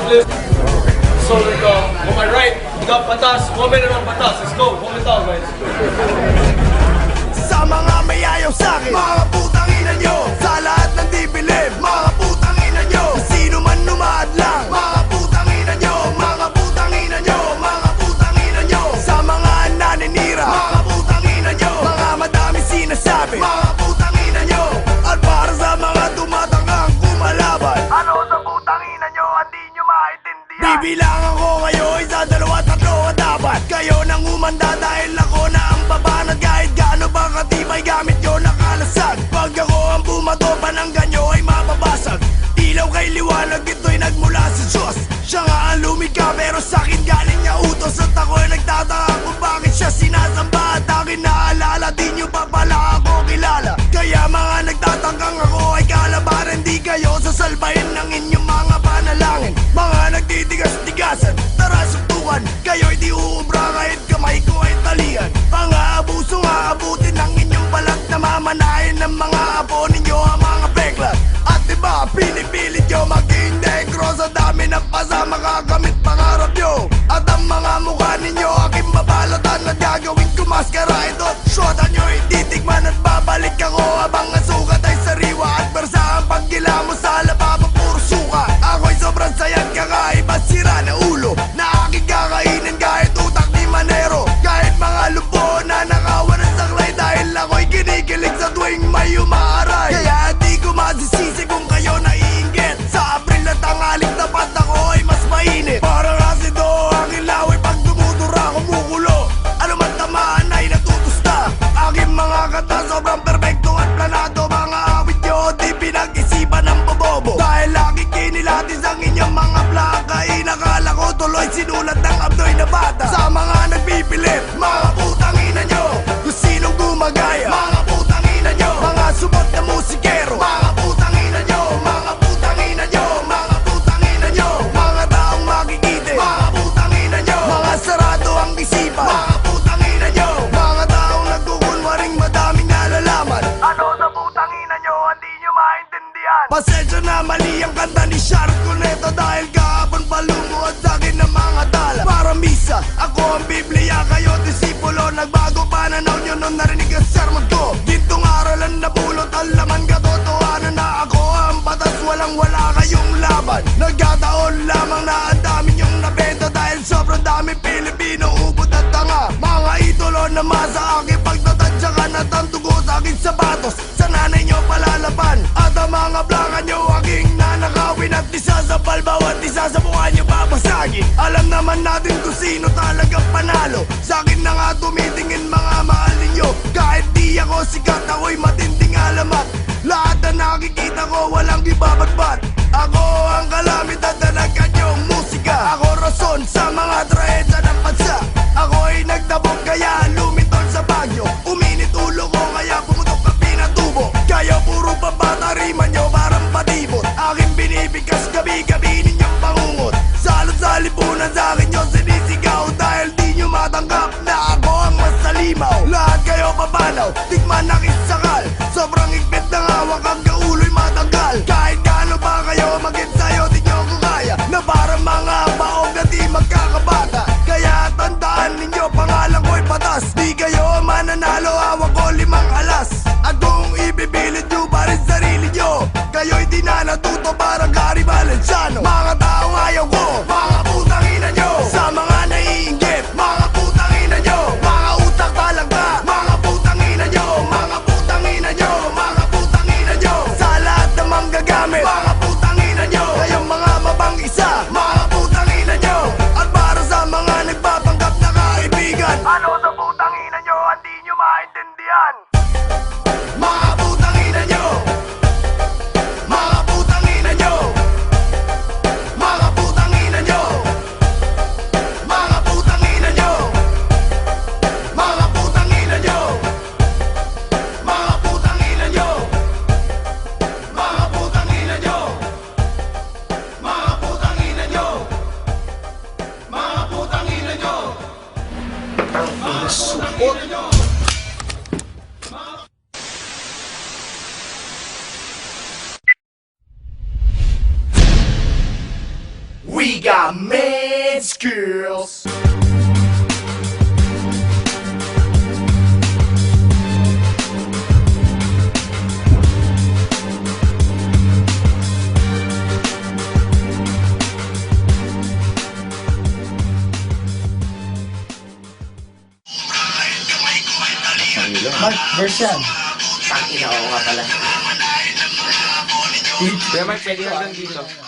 flip. So like on my right, we got patas. 1 minute on patas. Let's go. Hold it down, guys. Sa mga may ayaw sa'kin, mga putang ina nyo. Sa lahat ng di bilib, mga putang ina nyo. Sino man numaad lang, mga putang ina nyo. Mga putang ina nyo, mga putang ina nyo. Sa mga naninira, mga putang ina nyo. Mga madami sinasabi, mga putang ina nyo. At para sa mga tumatanggang kumalaban, ano sa putang ina nyo, hindi nyo maintindihan. Bibilangan ko kayo, isa, dalawa, tatlo at dapat kayo nang umanda dahil ako na ang babanat. Kahit gaano ba katibay gamit nyo nakalasag. Pag ako ang bumato, pananggan nyo ay mababasag. Ilaw kay liwanag, ito'y nagmula sa Diyos. Siya nga ang lumikha pero sa'kin galing niya utos. At ako'y nagtataka kung bakit siya sinasamba. At akin naalala, di nyo pa pala ako kilala. Kaya mga nagtatangkang ako ay kalabaran. Di kayo sasalbahin ng inyong mga panalangin. Mga nagtitigas-tigasan, tara suntukan. Kayo'y di uubra kahit kamay ko ay talian. Ang aabusong aabutin ng inyong balat. Namamanahin ng mga apo ninyo ang mga peklat. At diba pinipilit nyo maging negro. Sa dami ng pasama kakamit pangarap nyo. At ang mga mukha ninyo aking babalatan. At gagawin ko maskara ito. Shotan nyo ititikman at babalik ako. Habang ang sugat ay sariwa. At bersa ang paggila mo sa lababo puro suka. Ako'y sobrang sayang kakaiba sira na ulo. Na aking kakainin kahit utak ni Manero. Kahit mga lupo na nakawan ng saklay. Dahil ako'y kinikilig sa tuwing may umaaray. Kaya di ko masisisi kung kayo naiinggit. Sa Abril at tangaling tapat ako ay mas mainit. Parang asido ang ilaw ay pag dumudura kumukulo. Ano man tamaan ay natutusta. Aking mga kata sobrang perfecto at planado. Mga awit nyo di pinag-isipan ng bobobo. Dahil lagi kinilatis ang inyong mga plaka. Inakala ko tuloy sinulat ng abdoy na bata. Sa mga nagpipilit, mga putang ina nyo. Kung sinong gumagaya, mga putang ina nyo. Mga subot na musikero, mga putang ina nyo. Mga putang ina nyo, mga putang ina nyo. Mga taong makikite, mga putang ina nyo. Mga sarado ang isipan, mga putang ina nyo. Mga taong nagkukunwaring madaming nalalaman. Ano sa putang ina nyo, hindi nyo maintindihan. Pasensya na mali ang kanta ni Sharp Cuneta. Dahil kahapon palumuot sa'kin ng mga tala. Para misa, ako ang Biblia, kayo disipulo. Nagbago pananaw nyo nung narinig ang sermon ko. Gintong aralan na pulot ang laman katotohanan na ako ang batas. Walang wala kayong laban. Nagkataon lamang na ang dami nyong nabenta. Dahil sobrang dami Pilipino, ubod at tanga. Mga idolo na masa aking pagtatadyakan. At ang tugo sa aking sapatos sa nanay nyo palalaban. At ang mga blaka nyo aking nanakawin. At isa sa balbaw at isa sa mukha nyo babasagin. Alam naman natin kung sino talagang panalo. Sa akin na nga tumitingin mga mahal ninyo. Kahit di ako sikat, ako'y matinding alamat. Lahat na nakikita ko walang ibabatbat. Ako ang kalamidad na nagkanyong musika. Ako rason sa mga trahedya ng bansa. Ako'y nagdabog kaya lumitol sa bagyo. Uminit ulo ko kaya pumutok ang pinatubo. Kaya puro pabata rima nyo parang patibot. Aking binibigkas gabi-gabi ninyong pangungot. Salot sa lipunan sa akin nyo sinisigaw. Dahil di nyo matanggap na ako ang mas salimaw. Lahat kayo papanaw, tigman nakisakal. Sobrang higpit ng hawak ang kaulo'y matanggal. Kahit gaano pa kayo mag-ensayo, di nyo ko kaya. Na parang mga baog na di magkakabata. Kaya tandaan ninyo, pangalan ko'y patas. Di kayo mananalo, hawak ko 5 alas. At kung ibibilid nyo pa rin sarili nyo, kayo'y di na natuto parang Gary Valenciano. Mga taong ayaw ko, mga putang ina nyo. Sa mga naiinggit, mga putang ina nyo. Mga utak talangka, mga putang ina nyo. Mga putang ina nyo, mga putang ina nyo. Sa lahat ng manggagamit, mga putang ina nyo. Kayong mga mabang isa, mga putang ina nyo. At para sa mga nagpapanggap na kaibigan, ano sa putang ina nyo, hindi nyo maintindihan. Mga putang ina nyo. Mga putang ina nyo. Mga putang ina nyo. Mga putang ina nyo. Mga putang ina nyo. Mga putang ina nyo. Mga putang ina nyo. Mga putang ina nyo. Mga putang ina nyo. We got mad skills. Mark, verse yan. Tangina, oo nga pala. Kaya Mark, pwede hanggang dito.